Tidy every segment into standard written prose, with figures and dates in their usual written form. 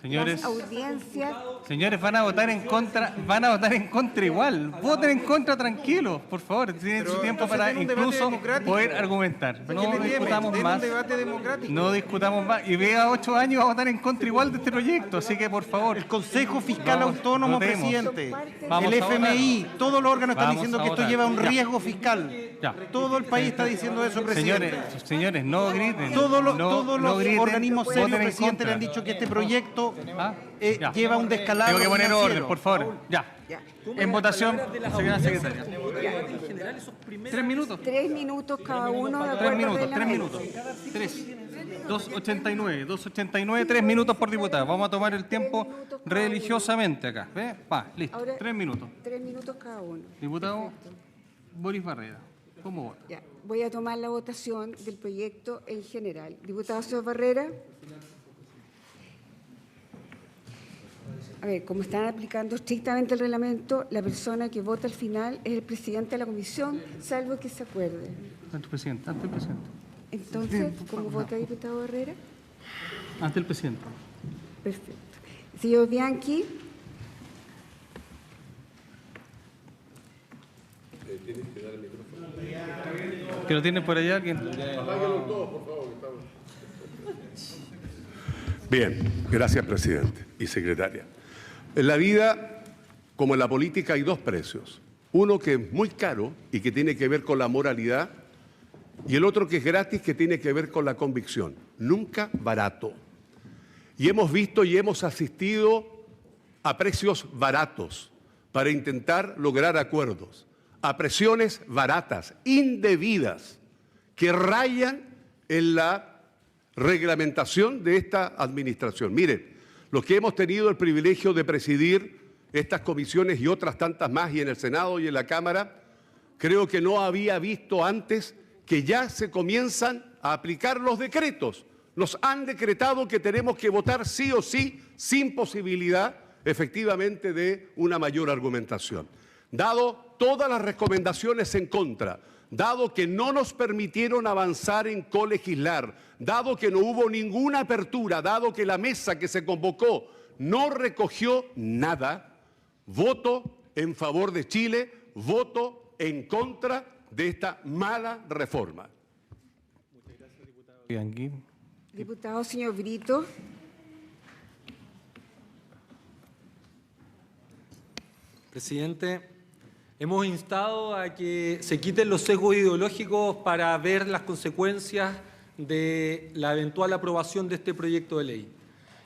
Señores, las audiencias. señores, van a votar en contra igual. Voten en contra tranquilos, por favor. Tienen su tiempo para incluso poder argumentar. No discutamos más. No discutamos más. Y vea 8 años a votar en contra igual de este proyecto. Así que, por favor. El Consejo Fiscal Autónomo, presidente. Vamos El a FMI, todos los órganos están Vamos diciendo a que esto votar. lleva un Ya. riesgo fiscal. Ya. Todo el país está diciendo eso, presidente. Señores, no griten. Todos los no griten, organismos voten serios, en presidente, le contra. han dicho que este proyecto Ya. lleva un descalabro Tengo que poner financiero. orden, por favor. Ya. En votación, señora secretaria. 3 minutos. 3 minutos cada uno de 3 acuerdo al minutos, 3 reglamento. minutos. 3. 289, 3 minutos por diputado. Vamos a tomar el tiempo religiosamente acá. ¿Ve? Listo. Ahora, 3 minutos. 3 minutos cada uno. Diputado Boris Barrera, ¿cómo vota? Ya, voy a tomar la votación del proyecto en general. Diputado señor Barrera. A ver, como están aplicando estrictamente el reglamento, la persona que vota al final es el presidente de la comisión, salvo que se acuerde. Ante el presidente, ante el presidente. Entonces, ¿cómo vota diputado Barrera? Ante el presidente. Perfecto. Señor Bianchi. ¿Que lo tiene por allá alguien? Bien, gracias, presidente y secretaria. En la vida, como en la política, hay dos precios. Uno que es muy caro y que tiene que ver con la moralidad, y el otro que es gratis, que tiene que ver con la convicción. Nunca barato. Y hemos visto y hemos asistido a precios baratos para intentar lograr acuerdos, a presiones baratas, indebidas, que rayan en la reglamentación de esta administración. Miren, los que hemos tenido el privilegio de presidir estas comisiones y otras tantas más, y en el Senado y en la Cámara, creo que no había visto antes que ya se comienzan a aplicar los decretos. Nos han decretado que tenemos que votar sí o sí, sin posibilidad, efectivamente, de una mayor argumentación. Dado todas las recomendaciones en contra, dado que no nos permitieron avanzar en colegislar, dado que no hubo ninguna apertura, dado que la mesa que se convocó no recogió nada, voto en favor de Chile, voto en contra de esta mala reforma. Muchas gracias, diputado Bianchi. Diputado señor Brito. Presidente, hemos instado a que se quiten los sesgos ideológicos para ver las consecuencias de la eventual aprobación de este proyecto de ley.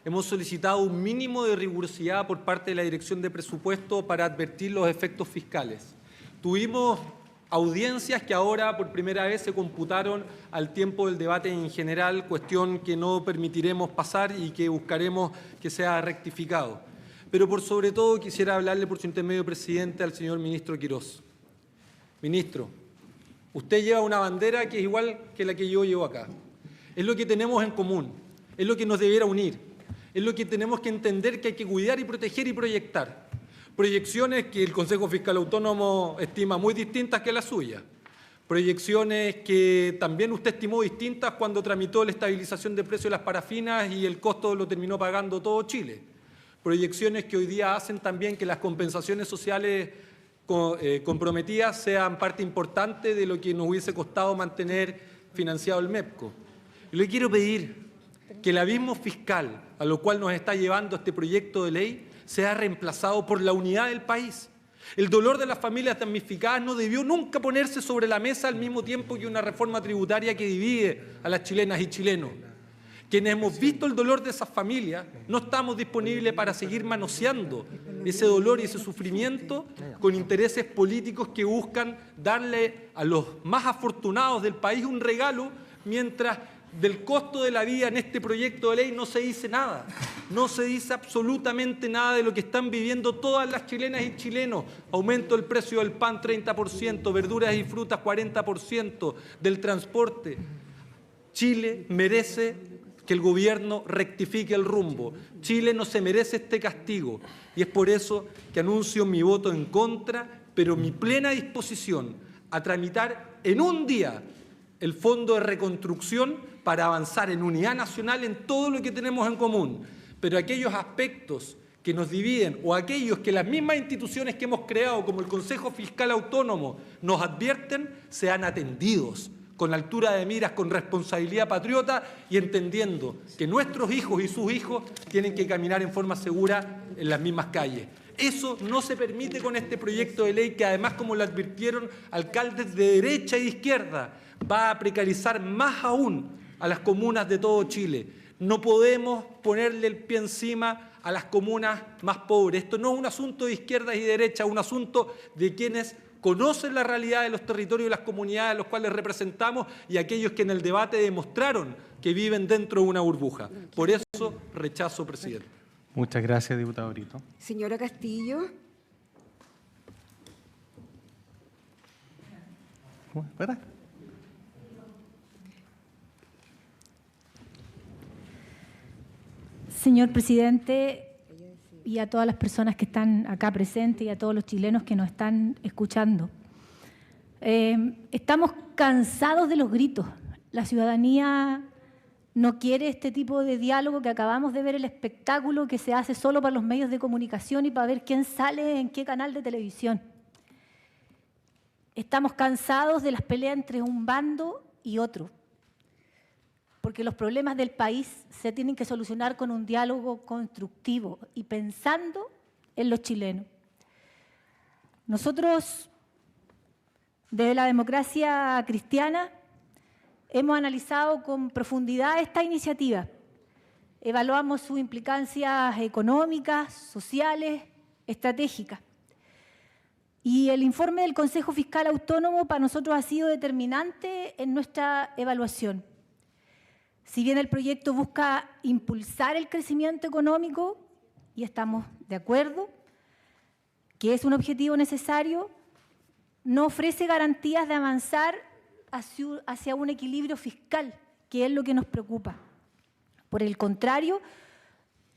Hemos solicitado un mínimo de rigurosidad por parte de la Dirección de Presupuesto para advertir los efectos fiscales. Tuvimos audiencias que ahora por primera vez se computaron al tiempo del debate en general, cuestión que no permitiremos pasar y que buscaremos que sea rectificado. Pero por sobre todo quisiera hablarle por su intermedio, presidente, al señor ministro Quirós. Ministro, usted lleva una bandera que es igual que la que yo llevo acá. Es lo que tenemos en común, es lo que nos debiera unir, es lo que tenemos que entender que hay que cuidar y proteger y proyectar. Proyecciones que el Consejo Fiscal Autónomo estima muy distintas que las suyas. Proyecciones que también usted estimó distintas cuando tramitó la estabilización de precios de las parafinas y el costo lo terminó pagando todo Chile. Proyecciones que hoy día hacen también que las compensaciones sociales comprometidas sean parte importante de lo que nos hubiese costado mantener financiado el MEPCO. Y le quiero pedir que el abismo fiscal a lo cual nos está llevando este proyecto de ley sea reemplazado por la unidad del país. El dolor de las familias damnificadas no debió nunca ponerse sobre la mesa al mismo tiempo que una reforma tributaria que divide a las chilenas y chilenos. Quienes hemos visto el dolor de esas familias, no estamos disponibles para seguir manoseando ese dolor y ese sufrimiento con intereses políticos que buscan darle a los más afortunados del país un regalo, mientras del costo de la vida en este proyecto de ley no se dice nada. No se dice absolutamente nada de lo que están viviendo todas las chilenas y chilenos. Aumento del precio del pan 30%, verduras y frutas 40%, del transporte. Chile merece que el gobierno rectifique el rumbo. Chile no se merece este castigo y es por eso que anuncio mi voto en contra, pero mi plena disposición a tramitar en un día el Fondo de Reconstrucción para avanzar en unidad nacional en todo lo que tenemos en común. pero aquellos aspectos que nos dividen o aquellos que las mismas instituciones que hemos creado, como el Consejo Fiscal Autónomo, nos advierten, sean atendidos con altura de miras, con responsabilidad patriota y entendiendo que nuestros hijos y sus hijos tienen que caminar en forma segura en las mismas calles. Eso no se permite con este proyecto de ley que además, como lo advirtieron alcaldes de derecha y de izquierda, va a precarizar más aún a las comunas de todo Chile. No podemos ponerle el pie encima a las comunas más pobres. Esto no es un asunto de izquierdas y derecha, es un asunto de quienes conocen la realidad de los territorios y las comunidades a los cuales representamos y aquellos que en el debate demostraron que viven dentro de una burbuja. Por eso rechazo, presidente. Muchas gracias, diputado Brito. Señora Castillo. ¿Verdad? Señor presidente, y a todas las personas que están acá presentes y a todos los chilenos que nos están escuchando. Estamos cansados de los gritos. La ciudadanía no quiere este tipo de diálogo que acabamos de ver, el espectáculo que se hace solo para los medios de comunicación y para ver quién sale en qué canal de televisión. Estamos cansados de las peleas entre un bando y otro, porque los problemas del país se tienen que solucionar con un diálogo constructivo y pensando en los chilenos. Nosotros, desde la democracia cristiana, hemos analizado con profundidad esta iniciativa. Evaluamos sus implicancias económicas, sociales, estratégicas. Y el informe del Consejo Fiscal Autónomo para nosotros ha sido determinante en nuestra evaluación. Si bien el proyecto busca impulsar el crecimiento económico, y estamos de acuerdo, que es un objetivo necesario, no ofrece garantías de avanzar hacia un equilibrio fiscal, que es lo que nos preocupa. Por el contrario,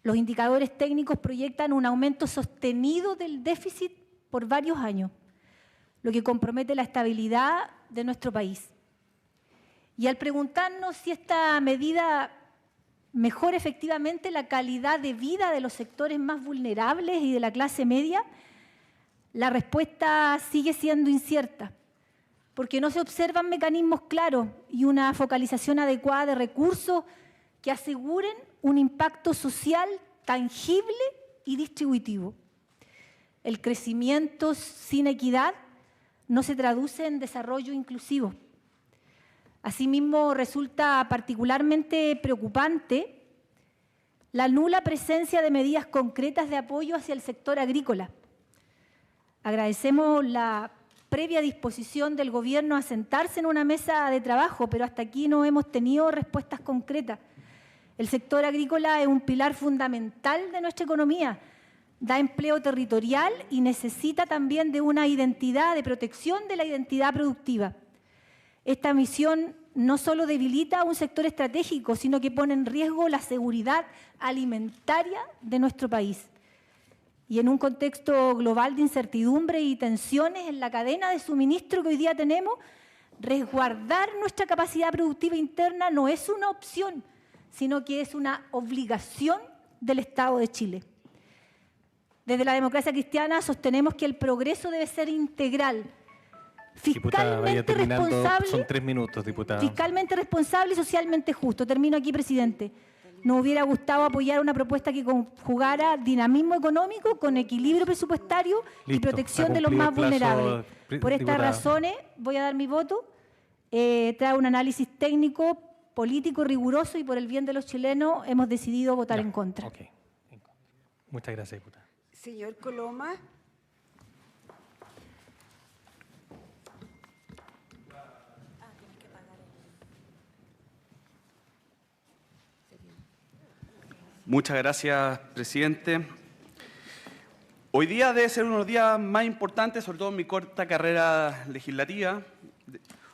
los indicadores técnicos proyectan un aumento sostenido del déficit por varios años, lo que compromete la estabilidad de nuestro país. Y al preguntarnos si esta medida mejora efectivamente la calidad de vida de los sectores más vulnerables y de la clase media, la respuesta sigue siendo incierta, porque no se observan mecanismos claros y una focalización adecuada de recursos que aseguren un impacto social tangible y distributivo. El crecimiento sin equidad no se traduce en desarrollo inclusivo. Asimismo, resulta particularmente preocupante la nula presencia de medidas concretas de apoyo hacia el sector agrícola. Agradecemos la previa disposición del Gobierno a sentarse en una mesa de trabajo, pero hasta aquí no hemos tenido respuestas concretas. El sector agrícola es un pilar fundamental de nuestra economía, da empleo territorial y necesita también de una identidad, de protección de la identidad productiva. Esta misión no solo debilita a un sector estratégico, sino que pone en riesgo la seguridad alimentaria de nuestro país. Y en un contexto global de incertidumbre y tensiones en la cadena de suministro que hoy día tenemos, resguardar nuestra capacidad productiva interna no es una opción, sino que es una obligación del Estado de Chile. Desde la democracia cristiana sostenemos que el progreso debe ser integral, fiscalmente responsable, son 3 minutos, diputada. Fiscalmente responsable y socialmente justo. Termino aquí, presidente. Nos hubiera gustado apoyar una propuesta que conjugara dinamismo económico con equilibrio presupuestario y protección de los más vulnerables. Por estas razones voy a dar mi voto. Trae un análisis técnico, político, riguroso y por el bien de los chilenos hemos decidido votar en contra. Okay. Muchas gracias, diputada. Señor Coloma. Muchas gracias, presidente. Hoy día debe ser uno de los días más importantes, sobre todo en mi corta carrera legislativa.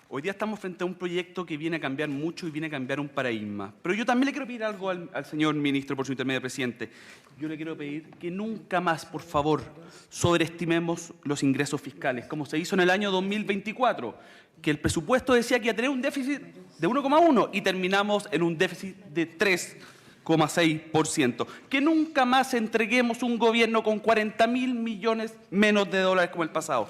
Hoy día estamos frente a un proyecto que viene a cambiar mucho y viene a cambiar un paradigma. Pero yo también le quiero pedir algo al señor ministro, por su intermedio, presidente. Yo le quiero pedir que nunca más, por favor, sobreestimemos los ingresos fiscales, como se hizo en el año 2024, que el presupuesto decía que iba a tener un déficit de 1,1 y terminamos en un déficit de 3,1 3,6%. Que nunca más entreguemos un gobierno con 40.000 millones menos de dólares como el pasado.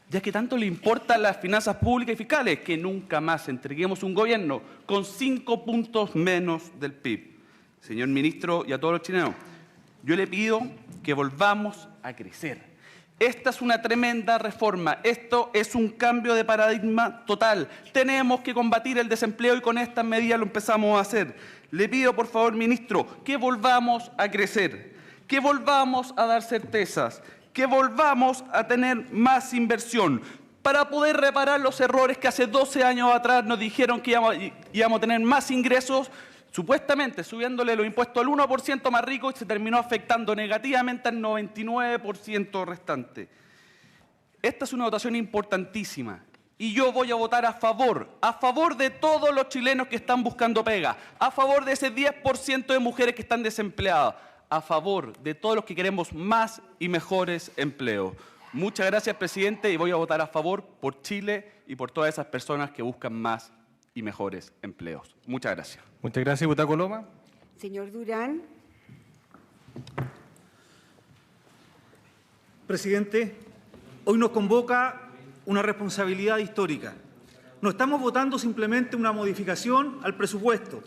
Ya que tanto le importan las finanzas públicas y fiscales, que nunca más entreguemos un gobierno con 5 puntos menos del PIB. Señor ministro y a todos los chilenos, yo le pido que volvamos a crecer. Esta es una tremenda reforma, esto es un cambio de paradigma total. Tenemos que combatir el desempleo y con estas medidas lo empezamos a hacer. Le pido, por favor, ministro, que volvamos a crecer, que volvamos a dar certezas, que volvamos a tener más inversión para poder reparar los errores que hace 12 años atrás nos dijeron que íbamos a tener más ingresos, supuestamente subiéndole los impuestos al 1% más rico y se terminó afectando negativamente al 99% restante. Esta es una votación importantísima y yo voy a votar a favor de todos los chilenos que están buscando pega, a favor de ese 10% de mujeres que están desempleadas, a favor de todos los que queremos más y mejores empleos. Muchas gracias, presidente, y voy a votar a favor por Chile y por todas esas personas que buscan más y mejores empleos. Muchas gracias. Muchas gracias, diputado Coloma. Señor Durán. Presidente, hoy nos convoca una responsabilidad histórica. No estamos votando simplemente una modificación al presupuesto.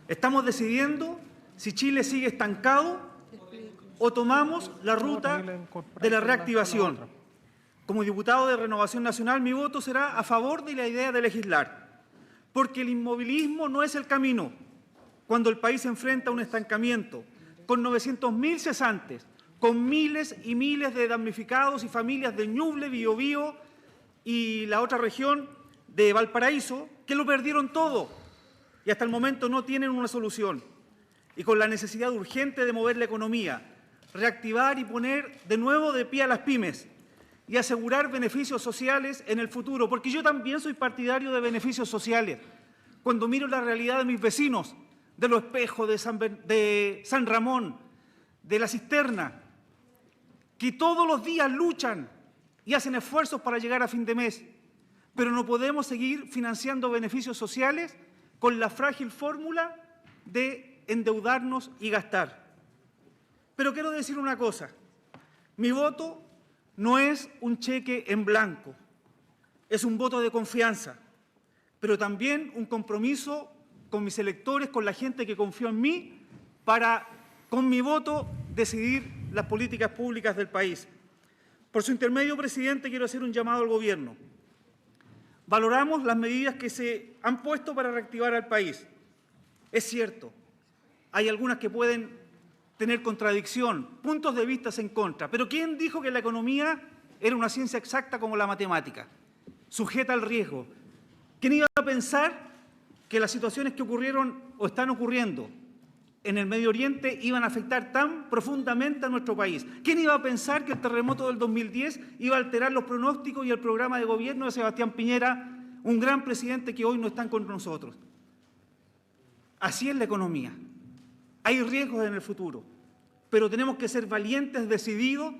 Estamos decidiendo si Chile sigue estancado o tomamos la ruta de la reactivación. Como diputado de Renovación Nacional, mi voto será a favor de la idea de legislar, porque el inmovilismo no es el camino. Cuando el país se enfrenta a un estancamiento, con 900.000 cesantes, con miles y miles de damnificados y familias de Ñuble, Biobío y la otra región de Valparaíso, que lo perdieron todo y hasta el momento no tienen una solución. Y con la necesidad urgente de mover la economía, reactivar y poner de nuevo de pie a las pymes y asegurar beneficios sociales en el futuro, porque yo también soy partidario de beneficios sociales. Cuando miro la realidad de mis vecinos, de Los Espejos, de San Ramón, de La Cisterna, que todos los días luchan y hacen esfuerzos para llegar a fin de mes, pero no podemos seguir financiando beneficios sociales con la frágil fórmula de endeudarnos y gastar. Pero quiero decir una cosa, mi voto no es un cheque en blanco, es un voto de confianza, pero también un compromiso con mis electores, con la gente que confió en mí, para, con mi voto, decidir las políticas públicas del país. Por su intermedio, presidente, quiero hacer un llamado al Gobierno. Valoramos las medidas que se han puesto para reactivar al país. Es cierto, hay algunas que pueden tener contradicción, puntos de vista en contra, pero ¿quién dijo que la economía era una ciencia exacta como la matemática, sujeta al riesgo? ¿Quién iba a pensar que las situaciones que ocurrieron o están ocurriendo en el Medio Oriente iban a afectar tan profundamente a nuestro país? ¿Quién iba a pensar que el terremoto del 2010 iba a alterar los pronósticos y el programa de gobierno de Sebastián Piñera, un gran presidente que hoy no está con nosotros? Así es la economía. Hay riesgos en el futuro, pero tenemos que ser valientes, decididos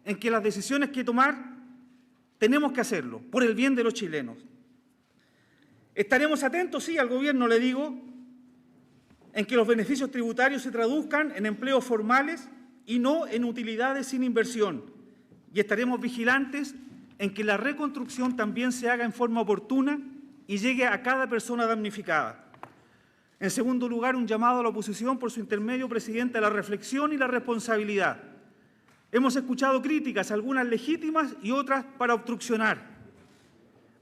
en que las decisiones que tomar tenemos que hacerlo por el bien de los chilenos. Estaremos atentos, sí, al Gobierno, le digo, en que los beneficios tributarios se traduzcan en empleos formales y no en utilidades sin inversión. Y estaremos vigilantes en que la reconstrucción también se haga en forma oportuna y llegue a cada persona damnificada. En segundo lugar, un llamado a la oposición, por su intermedio, presidente, a la reflexión y la responsabilidad. Hemos escuchado críticas, algunas legítimas y otras para obstruccionar.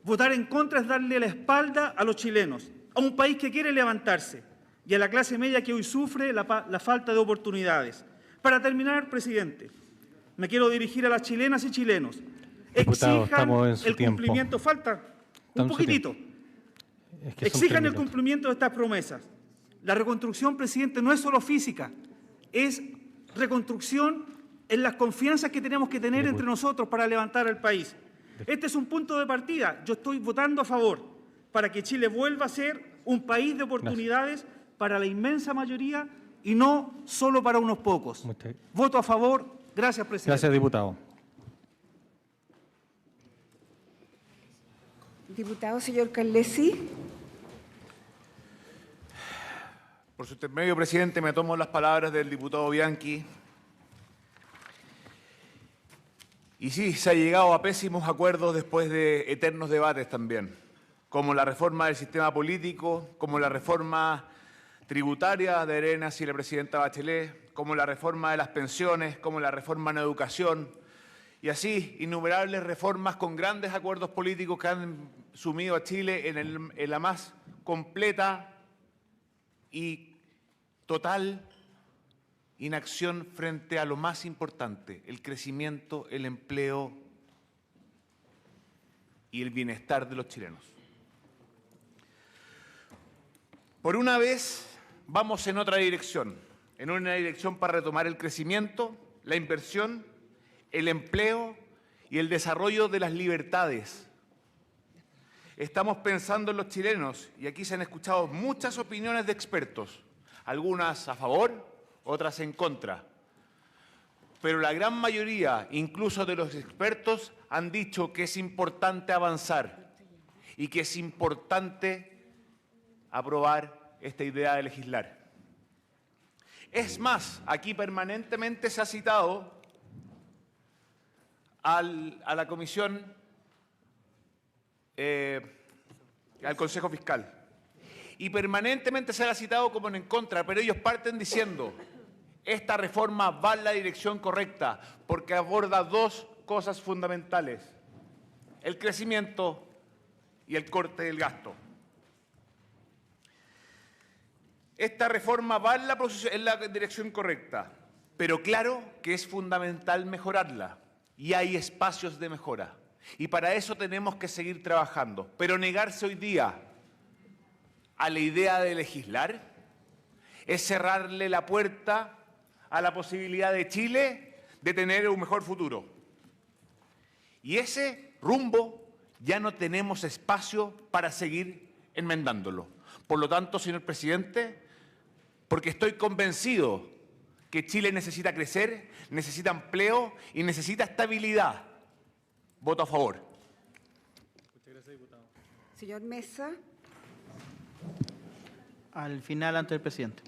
Votar en contra es darle la espalda a los chilenos, a un país que quiere levantarse y a la clase media que hoy sufre la falta de oportunidades. Para terminar, presidente, me quiero dirigir a las chilenas y chilenos. Diputado, exijan el tiempo. cumplimiento, falta un poquitito. Exijan el cumplimiento de estas promesas. La reconstrucción, presidente, no es solo física, es reconstrucción en las confianzas que tenemos que tener entre nosotros para levantar al país. Este es un punto de partida. Yo estoy votando a favor para que Chile vuelva a ser un país de oportunidades para la inmensa mayoría y no solo para unos pocos. Voto a favor. Gracias, presidente. Gracias, diputado. Diputado señor Carlesi. Por su intermedio, presidente, me tomo las palabras del diputado Bianchi. Y sí, se ha llegado a pésimos acuerdos después de eternos debates también, como la reforma del sistema político, como la reforma tributaria de Arenas y la presidenta Bachelet, como la reforma de las pensiones, como la reforma en educación, y así innumerables reformas con grandes acuerdos políticos que han sumido a Chile en la más completa y total inacción frente a lo más importante, el crecimiento, el empleo y el bienestar de los chilenos. Por una vez vamos en otra dirección, en una dirección para retomar el crecimiento, la inversión, el empleo y el desarrollo de las libertades. Estamos pensando en los chilenos y aquí se han escuchado muchas opiniones de expertos, algunas a favor, otras en contra. Pero la gran mayoría, incluso de los expertos, han dicho que es importante avanzar y que es importante aprobar esta idea de legislar. Es más, aquí permanentemente se ha citado a la Comisión, al Consejo Fiscal. Y permanentemente se ha citado como en contra, pero ellos parten diciendo: esta reforma va en la dirección correcta porque aborda dos cosas fundamentales: el crecimiento y el corte del gasto. Esta reforma va en la dirección correcta, pero claro que es fundamental mejorarla y hay espacios de mejora. Y para eso tenemos que seguir trabajando. Pero negarse hoy día a la idea de legislar es cerrarle la puerta a la posibilidad de Chile de tener un mejor futuro. Y ese rumbo ya no tenemos espacio para seguir enmendándolo. Por lo tanto, señor presidente, porque estoy convencido que Chile necesita crecer, necesita empleo y necesita estabilidad, voto a favor. Muchas gracias, diputado. Señor Mesa. Al final, antes del presidente.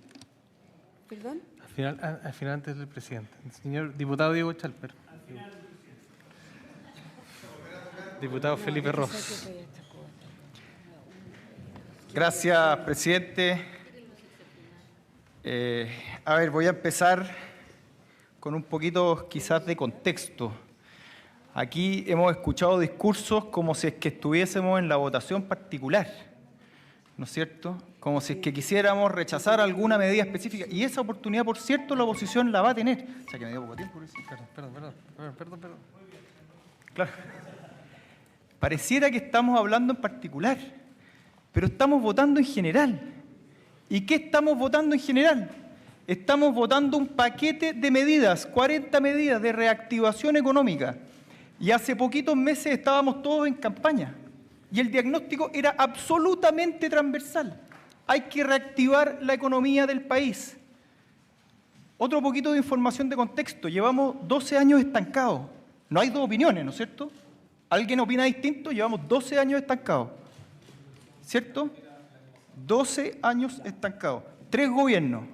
¿Perdón? Al final antes del presidente. Señor diputado Diego Chalper. Diputado Felipe Ros. Gracias, presidente. Voy a empezar con un poquito quizás de contexto. Aquí hemos escuchado discursos como si es que estuviésemos en la votación particular, ¿no es cierto? Como si es que quisiéramos rechazar alguna medida específica. Y esa oportunidad, por cierto, la oposición la va a tener. O sea, que me dio poco tiempo. Perdón. Claro. Pareciera que estamos hablando en particular, pero estamos votando en general. ¿Y qué estamos votando en general? Estamos votando un paquete de medidas, 40 medidas de reactivación económica. Y hace poquitos meses estábamos todos en campaña. Y el diagnóstico era absolutamente transversal. Hay que reactivar la economía del país. Otro poquito de información de contexto. Llevamos 12 años estancados. No hay dos opiniones, ¿no es cierto? ¿Alguien opina distinto? Llevamos 12 años estancados. ¿Cierto? 12 años estancados. 3 gobiernos.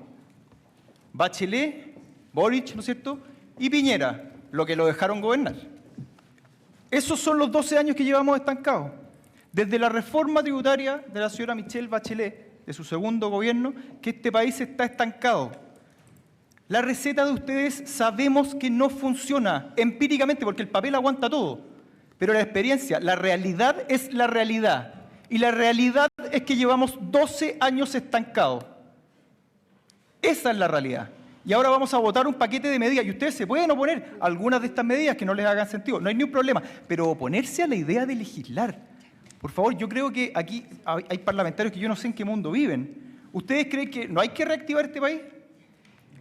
Bachelet, Boric, ¿no es cierto? Y Piñera, lo que lo dejaron gobernar. Esos son los 12 años que llevamos estancados. Desde la reforma tributaria de la señora Michelle Bachelet, de su segundo gobierno, que este país está estancado. La receta de ustedes sabemos que no funciona empíricamente, porque el papel aguanta todo. Pero la experiencia, la realidad es la realidad. Y la realidad es que llevamos 12 años estancados. Esa es la realidad. Y ahora vamos a votar un paquete de medidas. Y ustedes se pueden oponer a algunas de estas medidas que no les hagan sentido. No hay ningún problema. Pero oponerse a la idea de legislar. Por favor, yo creo que aquí hay parlamentarios que yo no sé en qué mundo viven. ¿Ustedes creen que no hay que reactivar este país?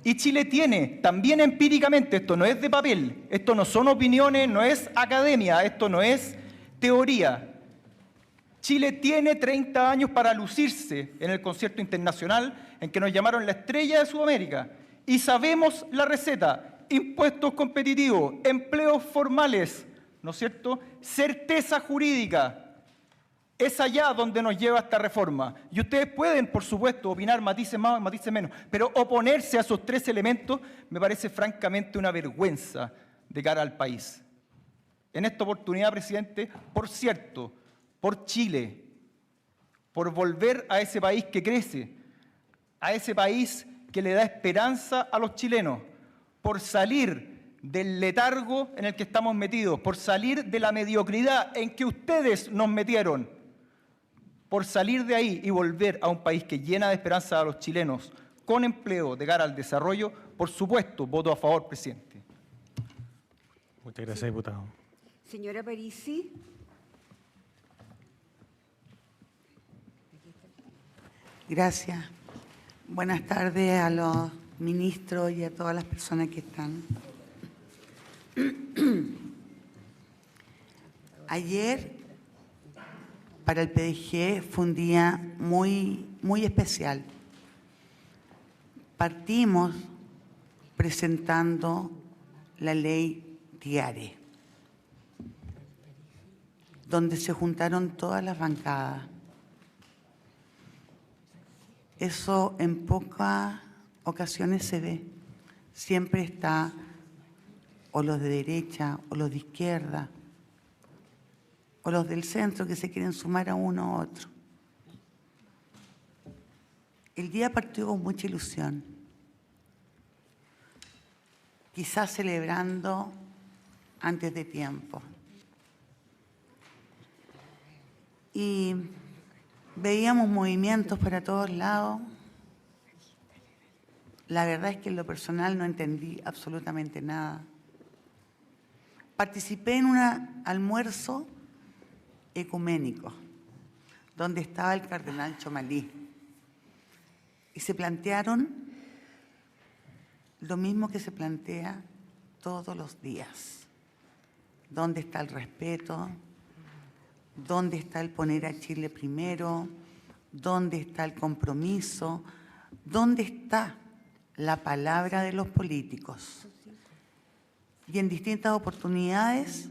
Y Chile tiene, también empíricamente, esto no es de papel, esto no son opiniones, no es academia, esto no es teoría. Chile tiene 30 años para lucirse en el concierto internacional en que nos llamaron la estrella de Sudamérica. Y sabemos la receta: impuestos competitivos, empleos formales, ¿no es cierto?, certeza jurídica. Es allá donde nos lleva esta reforma. Y ustedes pueden, por supuesto, opinar matices más, matices menos, pero oponerse a esos tres elementos me parece francamente una vergüenza de cara al país. En esta oportunidad, presidente, por cierto, por Chile, por volver a ese país que crece, a ese país que le da esperanza a los chilenos, por salir del letargo en el que estamos metidos, por salir de la mediocridad en que ustedes nos metieron, por salir de ahí y volver a un país que llena de esperanza a los chilenos, con empleo de cara al desarrollo, por supuesto, voto a favor, presidente. Muchas gracias, diputado. Señora Parisi. Gracias. Buenas tardes a los ministros y a todas las personas que están. Ayer, para el PDG, fue un día muy especial. Partimos presentando la ley TIARE, donde se juntaron todas las bancadas. Eso en pocas ocasiones se ve. Siempre está o los de derecha, o los de izquierda, o los del centro que se quieren sumar a uno u otro. El día partió con mucha ilusión, quizás celebrando antes de tiempo. Y veíamos movimientos para todos lados. La verdad es que en lo personal no entendí absolutamente nada. Participé en un almuerzo ecuménico, donde estaba el cardenal Chomalí, y se plantearon lo mismo que se plantea todos los días. ¿Dónde está el respeto? ¿Dónde está el poner a Chile primero? ¿Dónde está el compromiso? ¿Dónde está la palabra de los políticos? Y en distintas oportunidades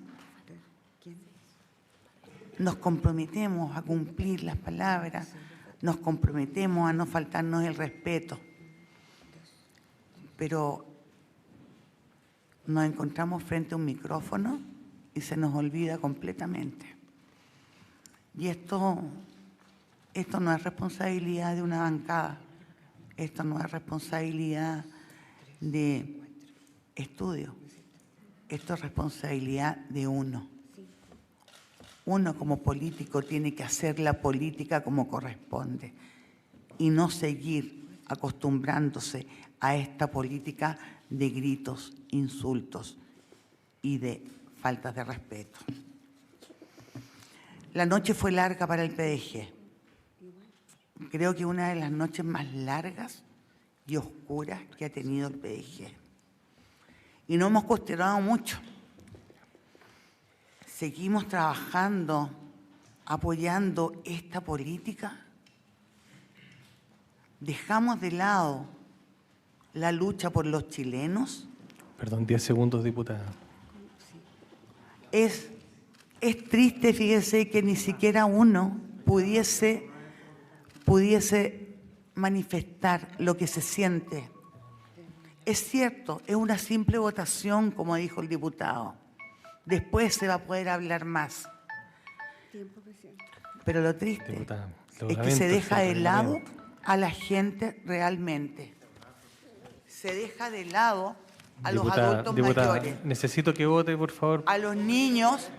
nos comprometemos a cumplir las palabras, nos comprometemos a no faltarnos el respeto. Pero nos encontramos frente a un micrófono y se nos olvida completamente. Y esto no es responsabilidad de una bancada, esto no es responsabilidad de estudio, esto es responsabilidad de uno. Uno como político tiene que hacer la política como corresponde y no seguir acostumbrándose a esta política de gritos, insultos y de faltas de respeto. La noche fue larga para el PDG. Creo que una de las noches más largas y oscuras que ha tenido el PDG. Y no hemos cuestionado mucho. Seguimos trabajando, apoyando esta política. Dejamos de lado la lucha por los chilenos. Perdón, 10 segundos, diputada. Es triste, fíjese, que ni siquiera uno pudiese manifestar lo que se siente. Es cierto, es una simple votación, como dijo el diputado. Después se va a poder hablar más. Pero lo triste es que se deja de lado a la gente realmente. Se deja de lado a los adultos mayores. Necesito que vote, por favor. A los niños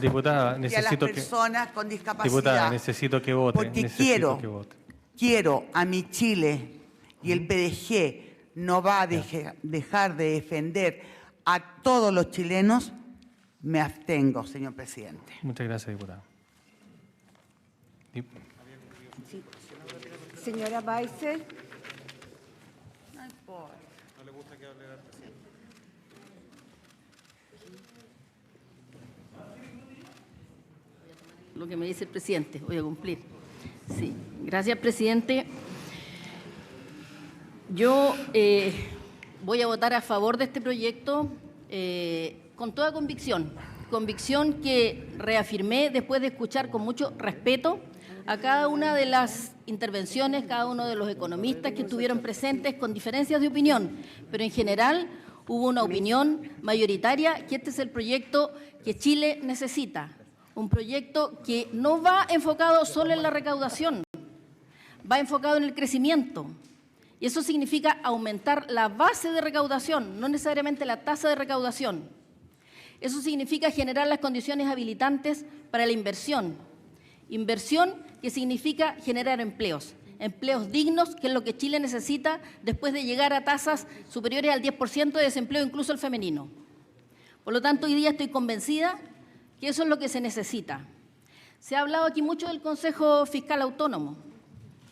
Diputada, y a las personas con discapacidad. Diputada, necesito que vote. Porque quiero a mi Chile, y el PDG no va a dejar de defender a todos los chilenos. Me abstengo, señor presidente. Muchas gracias, diputada. Sí. Señora Weiser. No importa. No le gusta que hable al presidente. Lo que me dice el presidente, voy a cumplir. Sí, gracias, presidente. Yo voy a votar a favor de este proyecto con toda convicción, convicción que reafirmé después de escuchar con mucho respeto a cada una de las intervenciones, cada uno de los economistas que estuvieron presentes con diferencias de opinión, pero en general hubo una opinión mayoritaria que este es el proyecto que Chile necesita, un proyecto que no va enfocado solo en la recaudación, va enfocado en el crecimiento. Y eso significa aumentar la base de recaudación, no necesariamente la tasa de recaudación. Eso significa generar las condiciones habilitantes para la inversión. Inversión que significa generar empleos, empleos dignos, que es lo que Chile necesita después de llegar a tasas superiores al 10% de desempleo, incluso el femenino. Por lo tanto, hoy día estoy convencida que eso es lo que se necesita. Se ha hablado aquí mucho del Consejo Fiscal Autónomo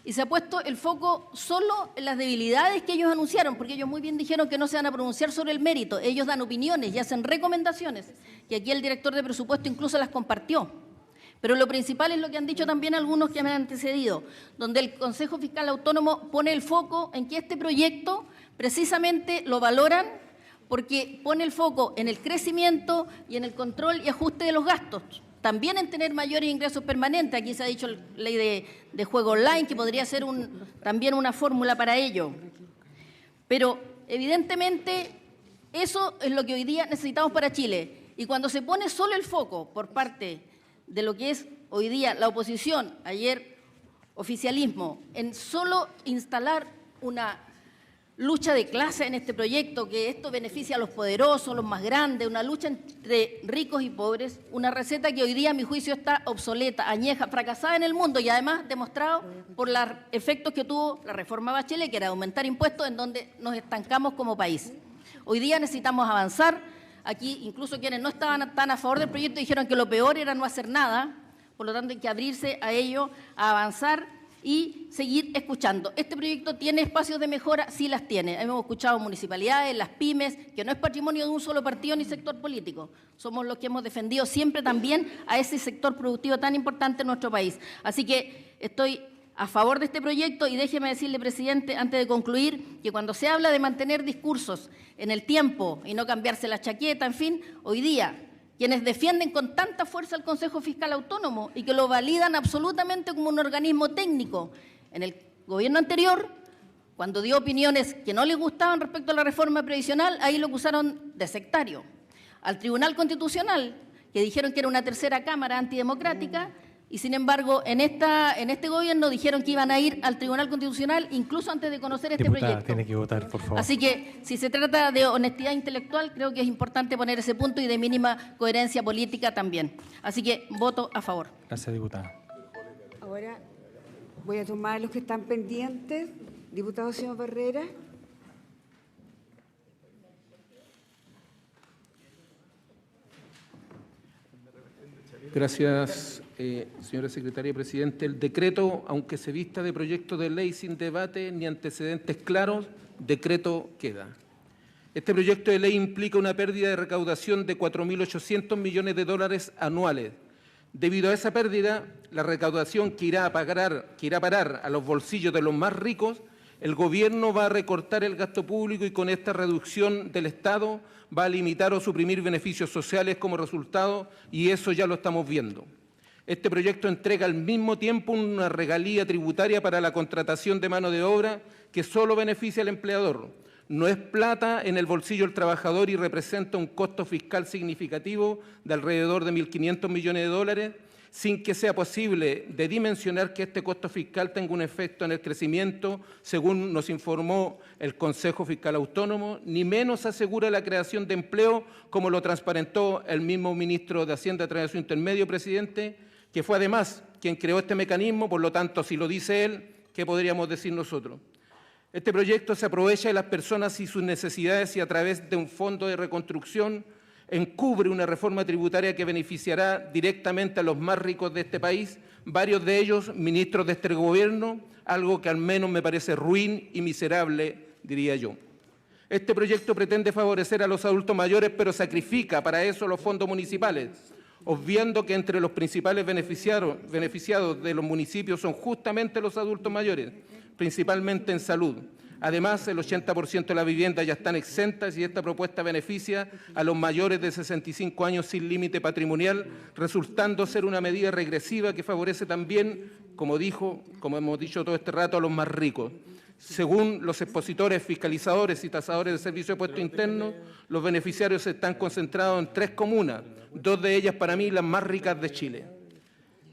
y se ha puesto el foco solo en las debilidades que ellos anunciaron, porque ellos muy bien dijeron que no se van a pronunciar sobre el mérito. Ellos dan opiniones y hacen recomendaciones, y aquí el director de presupuesto incluso las compartió. Pero lo principal es lo que han dicho también algunos que me han antecedido, donde el Consejo Fiscal Autónomo pone el foco en que este proyecto precisamente lo valoran porque pone el foco en el crecimiento y en el control y ajuste de los gastos. También en tener mayores ingresos permanentes. Aquí se ha dicho la ley de juego online, que podría ser también una fórmula para ello. Pero evidentemente eso es lo que hoy día necesitamos para Chile. Y cuando se pone solo el foco por parte de lo que es hoy día la oposición, ayer oficialismo, en solo instalar una lucha de clase en este proyecto, que esto beneficia a los poderosos, los más grandes, una lucha entre ricos y pobres, una receta que hoy día a mi juicio está obsoleta, añeja, fracasada en el mundo y además demostrado por los efectos que tuvo la reforma Bachelet, que era aumentar impuestos, en donde nos estancamos como país. Hoy día necesitamos avanzar. Aquí incluso quienes no estaban tan a favor del proyecto dijeron que lo peor era no hacer nada, por lo tanto hay que abrirse a ello, a avanzar y seguir escuchando. Este proyecto tiene espacios de mejora, sí las tiene. Hemos escuchado municipalidades, las pymes, que no es patrimonio de un solo partido ni sector político. Somos los que hemos defendido siempre también a ese sector productivo tan importante en nuestro país. Así que estoy a favor de este proyecto y déjeme decirle, presidente, antes de concluir, que cuando se habla de mantener discursos en el tiempo y no cambiarse la chaqueta, en fin, hoy día quienes defienden con tanta fuerza el Consejo Fiscal Autónomo y que lo validan absolutamente como un organismo técnico. En el gobierno anterior, cuando dio opiniones que no les gustaban respecto a la reforma previsional, ahí lo acusaron de sectario. Al Tribunal Constitucional, que dijeron que era una tercera cámara antidemocrática, y sin embargo, en este gobierno dijeron que iban a ir al Tribunal Constitucional incluso antes de conocer este proyecto. Tiene que votar, por favor. Así que, si se trata de honestidad intelectual, creo que es importante poner ese punto y de mínima coherencia política también. Así que, voto a favor. Gracias, diputada. Ahora voy a tomar los que están pendientes. Diputado señor Barrera. Gracias, señora secretaria y presidente. El decreto, aunque se vista de proyecto de ley sin debate ni antecedentes claros, decreto queda. Este proyecto de ley implica una pérdida de recaudación de 4.800 millones de dólares anuales. Debido a esa pérdida, la recaudación que irá a parar a los bolsillos de los más ricos, el Gobierno va a recortar el gasto público y con esta reducción del Estado va a limitar o suprimir beneficios sociales como resultado, y eso ya lo estamos viendo. Este proyecto entrega al mismo tiempo una regalía tributaria para la contratación de mano de obra que solo beneficia al empleador. No es plata en el bolsillo del trabajador y representa un costo fiscal significativo de alrededor de 1.500 millones de dólares, sin que sea posible de dimensionar que este costo fiscal tenga un efecto en el crecimiento, según nos informó el Consejo Fiscal Autónomo, ni menos asegura la creación de empleo, como lo transparentó el mismo ministro de Hacienda a través de su intermedio, presidente, que fue además quien creó este mecanismo. Por lo tanto, si lo dice él, ¿qué podríamos decir nosotros? Este proyecto se aprovecha de las personas y sus necesidades y a través de un fondo de reconstrucción encubre una reforma tributaria que beneficiará directamente a los más ricos de este país, varios de ellos ministros de este gobierno, algo que al menos me parece ruin y miserable, diría yo. Este proyecto pretende favorecer a los adultos mayores, pero sacrifica para eso los fondos municipales, obviando que entre los principales beneficiados de los municipios son justamente los adultos mayores, principalmente en salud. Además, el 80% de las viviendas ya están exentas y esta propuesta beneficia a los mayores de 65 años sin límite patrimonial, resultando ser una medida regresiva que favorece también, como hemos dicho todo este rato, a los más ricos. Según los expositores, fiscalizadores y tasadores de servicios de puestos internos, los beneficiarios están concentrados en 3 comunas, 2 de ellas para mí las más ricas de Chile.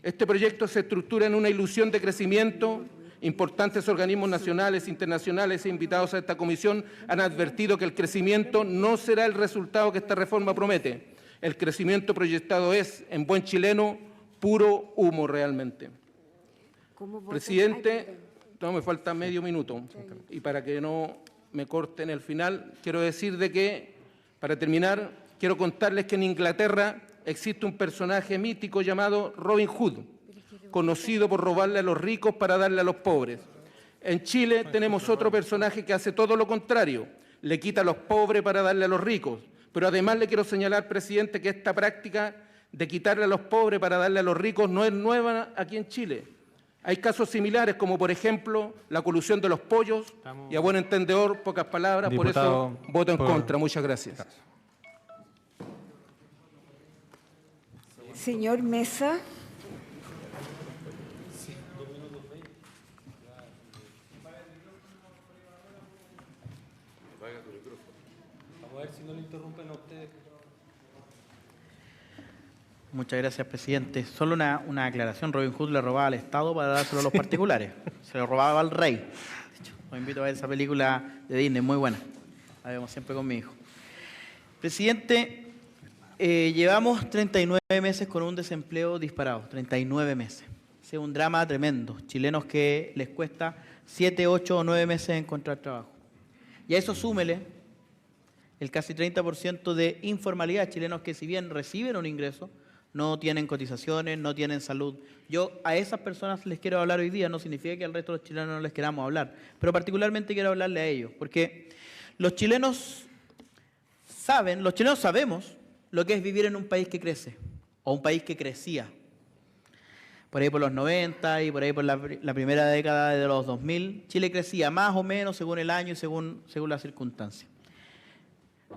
Este proyecto se estructura en una ilusión de crecimiento. Importantes organismos nacionales, internacionales e invitados a esta comisión han advertido que el crecimiento no será el resultado que esta reforma promete. El crecimiento proyectado es, en buen chileno, puro humo realmente. Presidente, no, me falta medio minuto. Y para que no me corten el final, quiero decir de que, para terminar, quiero contarles que en Inglaterra existe un personaje mítico llamado Robin Hood, conocido por robarle a los ricos para darle a los pobres. En Chile tenemos otro personaje que hace todo lo contrario, le quita a los pobres para darle a los ricos. Pero además le quiero señalar, presidente, que esta práctica de quitarle a los pobres para darle a los ricos no es nueva aquí en Chile. Hay casos similares, como por ejemplo la colusión de los pollos, y a buen entendedor, pocas palabras, Diputado, por eso voto en contra. Muchas gracias. Señor Mesa. Vamos a ver si no le interrumpen a ustedes. Muchas gracias, presidente. Solo una aclaración. Robin Hood le robaba al Estado para dárselo a los particulares. Se lo robaba al rey. De hecho, los invito a ver esa película de Disney, muy buena. La vemos siempre con mi hijo. Presidente, llevamos 39 meses con un desempleo disparado. 39 meses. Es un drama tremendo. Chilenos que les cuesta 7, 8 o 9 meses encontrar trabajo. Y a eso súmele el casi 30% de informalidad. Chilenos que, si bien reciben un ingreso, no tienen cotizaciones, no tienen salud. Yo a esas personas les quiero hablar hoy día, no significa que al resto de los chilenos no les queramos hablar, pero particularmente quiero hablarle a ellos, porque los chilenos sabemos lo que es vivir en un país que crece, o un país que crecía. Por ahí por los 90 y por ahí por la primera década de los 2000, Chile crecía más o menos según el año y según las circunstancias.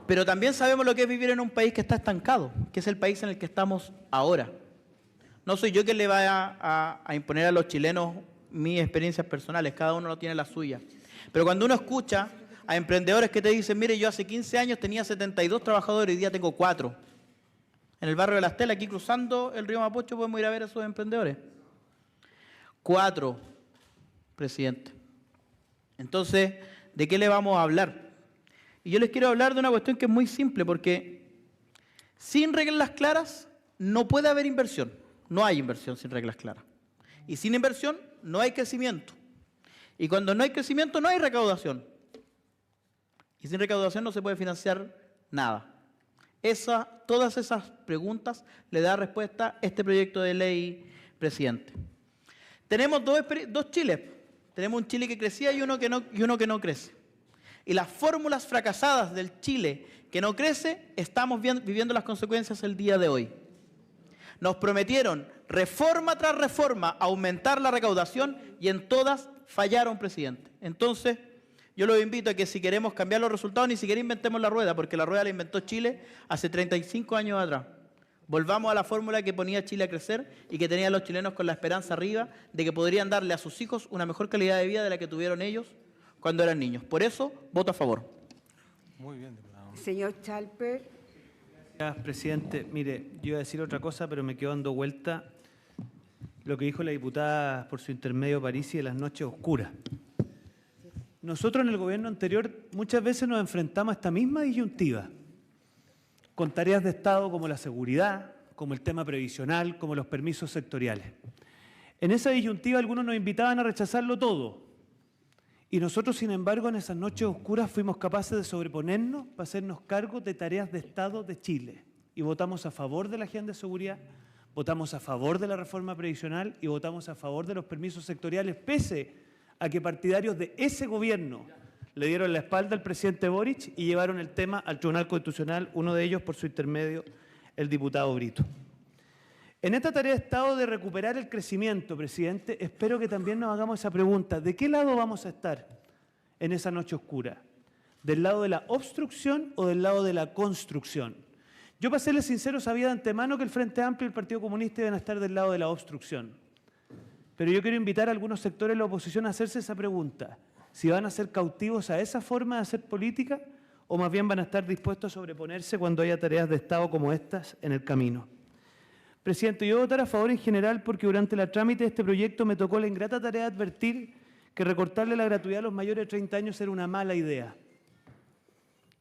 Pero también sabemos lo que es vivir en un país que está estancado, que es el país en el que estamos ahora. No soy yo quien le vaya a imponer a los chilenos mis experiencias personales, cada uno tiene la suya. Pero cuando uno escucha a emprendedores que te dicen, mire, yo hace 15 años tenía 72 trabajadores y hoy día tengo 4. En el barrio de Las Telas, aquí cruzando el río Mapocho, podemos ir a ver a esos emprendedores. 4, presidente. Entonces, ¿de qué le vamos a hablar? Y yo les quiero hablar de una cuestión que es muy simple, porque sin reglas claras no puede haber inversión. No hay inversión sin reglas claras. Y sin inversión no hay crecimiento. Y cuando no hay crecimiento no hay recaudación. Y sin recaudación no se puede financiar nada. Todas esas preguntas le da respuesta este proyecto de ley, presidente. Tenemos dos Chiles. Tenemos un Chile que crecía y uno que no crece. Y las fórmulas fracasadas del Chile que no crece, estamos viviendo las consecuencias el día de hoy. Nos prometieron reforma tras reforma aumentar la recaudación y en todas fallaron, presidente. Entonces, yo los invito a que si queremos cambiar los resultados, ni siquiera inventemos la rueda, porque la rueda la inventó Chile hace 35 años atrás. Volvamos a la fórmula que ponía Chile a crecer y que tenían los chilenos con la esperanza arriba de que podrían darle a sus hijos una mejor calidad de vida de la que tuvieron ellos cuando eran niños. Por eso, voto a favor. Muy bien, diputado. Señor Chalper. Gracias, presidente. Mire, yo iba a decir otra cosa, pero me quedo dando vuelta lo que dijo la diputada por su intermedio Parisi de las noches oscuras. Nosotros en el gobierno anterior muchas veces nos enfrentamos a esta misma disyuntiva, con tareas de Estado como la seguridad, como el tema previsional, como los permisos sectoriales. En esa disyuntiva algunos nos invitaban a rechazarlo todo. Y nosotros, sin embargo, en esas noches oscuras fuimos capaces de sobreponernos para hacernos cargo de tareas de Estado de Chile. Y votamos a favor de la agenda de seguridad, votamos a favor de la reforma previsional y votamos a favor de los permisos sectoriales, pese a que partidarios de ese gobierno le dieron la espalda al presidente Boric y llevaron el tema al Tribunal Constitucional, uno de ellos por su intermedio, el diputado Brito. En esta tarea de Estado de recuperar el crecimiento, presidente, espero que también nos hagamos esa pregunta. ¿De qué lado vamos a estar? en esa noche oscura? ¿Del lado de la obstrucción o del lado de la construcción? Yo, para serles sincero, sabía de antemano que el Frente Amplio y el Partido Comunista iban a estar del lado de la obstrucción. Pero yo quiero invitar a algunos sectores de la oposición a hacerse esa pregunta. Si van a ser cautivos a esa forma de hacer política o más bien van a estar dispuestos a sobreponerse cuando haya tareas de Estado como estas en el camino. Presidente, yo voy a votar a favor en general porque durante el trámite de este proyecto me tocó la ingrata tarea de advertir que recortarle la gratuidad a los mayores de 30 años era una mala idea.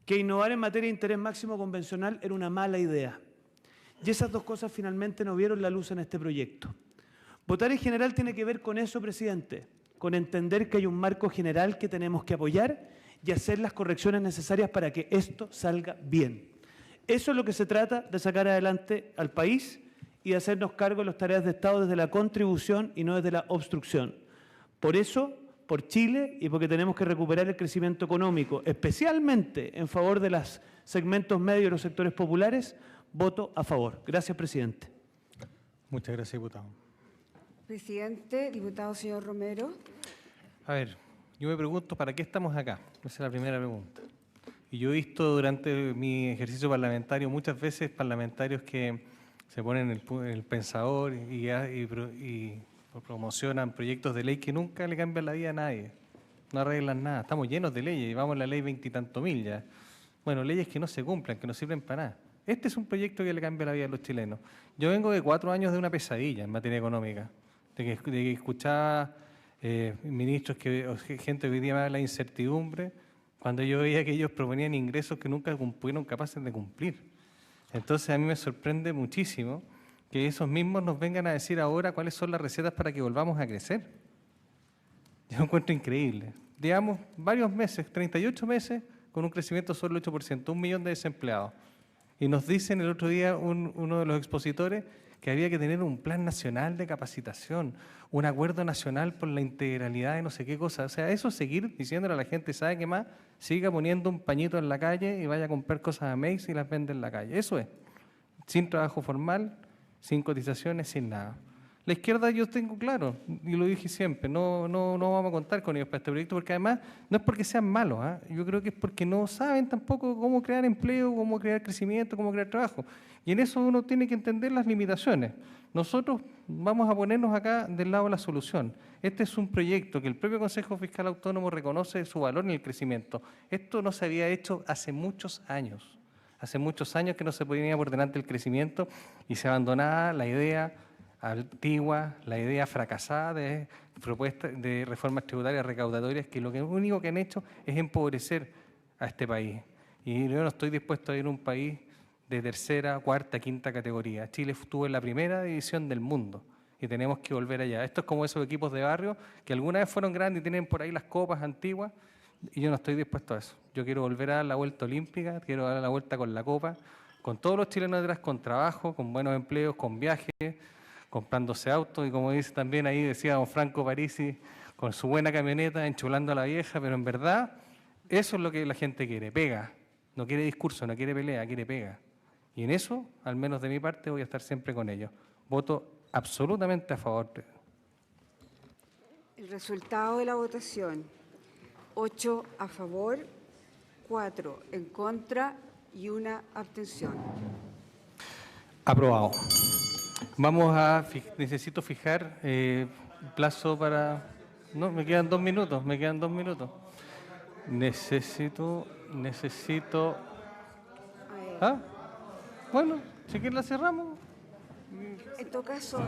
Que innovar en materia de interés máximo convencional era una mala idea. Y esas dos cosas finalmente no vieron la luz en este proyecto. Votar en general tiene que ver con eso, presidente, con entender que hay un marco general que tenemos que apoyar y hacer las correcciones necesarias para que esto salga bien. Eso es lo que se trata de sacar adelante al país y de hacernos cargo de las tareas de Estado desde la contribución y no desde la obstrucción. Por eso, por Chile y porque tenemos que recuperar el crecimiento económico, especialmente en favor de los segmentos medios y los sectores populares, voto a favor. Gracias, presidente. Muchas gracias, diputado. Presidente, diputado señor Romero. A ver, yo me pregunto, ¿para qué estamos acá? Esa es la primera pregunta. Y yo he visto durante mi ejercicio parlamentario muchas veces parlamentarios que se ponen el pensador y promocionan proyectos de ley que nunca le cambian la vida a nadie. No arreglan nada. Estamos llenos de leyes. Llevamos la ley 20 y tanto mil ya. Bueno, leyes que no se cumplan, que no sirven para nada. Este es un proyecto que le cambia la vida a los chilenos. Yo vengo de 4 años de una pesadilla en materia económica. De que escuchaba ministros, gente que hoy día me habla de incertidumbre, cuando yo veía que ellos proponían ingresos que nunca fueron capaces de cumplir. Entonces a mí me sorprende muchísimo que esos mismos nos vengan a decir ahora cuáles son las recetas para que volvamos a crecer. Yo lo encuentro increíble. Llevamos varios meses, 38 meses, con un crecimiento solo del 8%, 1 millón de desempleados. Y nos dicen el otro día uno de los expositores que había que tener un plan nacional de capacitación, un acuerdo nacional por la integralidad de no sé qué cosa. O sea, eso es seguir diciéndole a la gente, ¿sabe qué más? Siga poniendo un pañito en la calle y vaya a comprar cosas a Mex y las vende en la calle. Eso es. Sin trabajo formal, sin cotizaciones, sin nada. La izquierda yo tengo claro, y lo dije siempre, no vamos a contar con ellos para este proyecto, porque además no es porque sean malos, yo creo que es porque no saben tampoco cómo crear empleo, cómo crear crecimiento, cómo crear trabajo. Y en eso uno tiene que entender las limitaciones. Nosotros vamos a ponernos acá del lado de la solución. Este es un proyecto que el propio Consejo Fiscal Autónomo reconoce su valor en el crecimiento. Esto no se había hecho hace muchos años. Hace muchos años que no se ponía por delante el crecimiento y se abandonaba la idea antigua, la idea fracasada de propuestas de reformas tributarias recaudatorias que lo único que han hecho es empobrecer a este país. Y yo no estoy dispuesto a ir a un país de tercera, cuarta, quinta categoría. Chile estuvo en la primera división del mundo y tenemos que volver allá. Esto es como esos equipos de barrio que alguna vez fueron grandes y tienen por ahí las copas antiguas, y yo no estoy dispuesto a eso. Yo quiero volver a dar la vuelta olímpica, quiero dar la vuelta con la copa, con todos los chilenos detrás, con trabajo, con buenos empleos, con viajes, comprándose autos, y como dice también ahí, decía don Franco Parisi, con su buena camioneta, enchulando a la vieja, pero en verdad eso es lo que la gente quiere, pega. No quiere discurso, no quiere pelea, quiere pega. Y en eso, al menos de mi parte, voy a estar siempre con ellos. Voto absolutamente a favor. El resultado de la votación: 8 a favor, 4 en contra y 1 abstención. Aprobado. Vamos a, necesito fijar plazo para... No, me quedan 2 minutos, Necesito... ¿Ah? Bueno, si quieren la cerramos. En todo caso...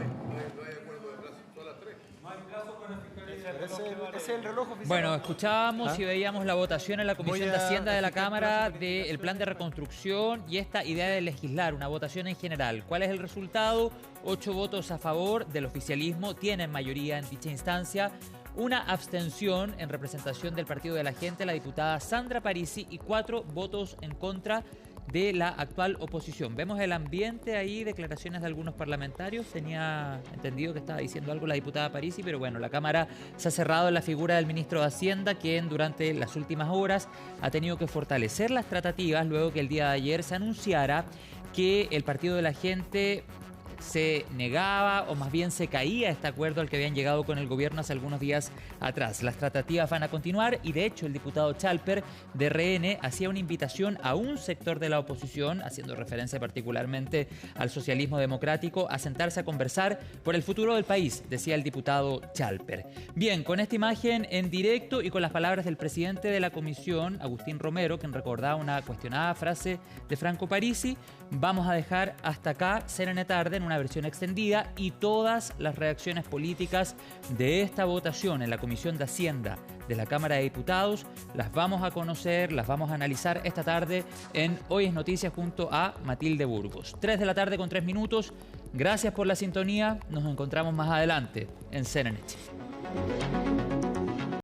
Bueno, escuchábamos y veíamos la votación en la Comisión de Hacienda de la Cámara del plan de reconstrucción y esta idea de legislar, una votación en general. ¿Cuál es el resultado? 8 votos a favor del oficialismo, tienen mayoría en dicha instancia. 1 abstención en representación del Partido de la Gente, la diputada Sandra Parisi, y 4 votos en contra de la actual oposición. Vemos el ambiente ahí, declaraciones de algunos parlamentarios. Tenía entendido que estaba diciendo algo la diputada Parisi, pero bueno, la Cámara se ha cerrado en la figura del ministro de Hacienda, quien durante las últimas horas ha tenido que fortalecer las tratativas luego que el día de ayer se anunciara que el Partido de la Gente se negaba o más bien se caía este acuerdo al que habían llegado con el gobierno hace algunos días atrás. Las tratativas van a continuar y de hecho el diputado Chalper de RN hacía una invitación a un sector de la oposición, haciendo referencia particularmente al socialismo democrático, a sentarse a conversar por el futuro del país, decía el diputado Chalper. Bien, con esta imagen en directo y con las palabras del presidente de la comisión, Agustín Romero, quien recordaba una cuestionada frase de Franco Parisi, vamos a dejar hasta acá CNN Tarde en una versión extendida y todas las reacciones políticas de esta votación en la Comisión de Hacienda de la Cámara de Diputados las vamos a conocer, las vamos a analizar esta tarde en Hoy es Noticias junto a Matilde Burgos. 3 de la tarde con 3 minutos. Gracias por la sintonía. Nos encontramos más adelante en CNN Chile.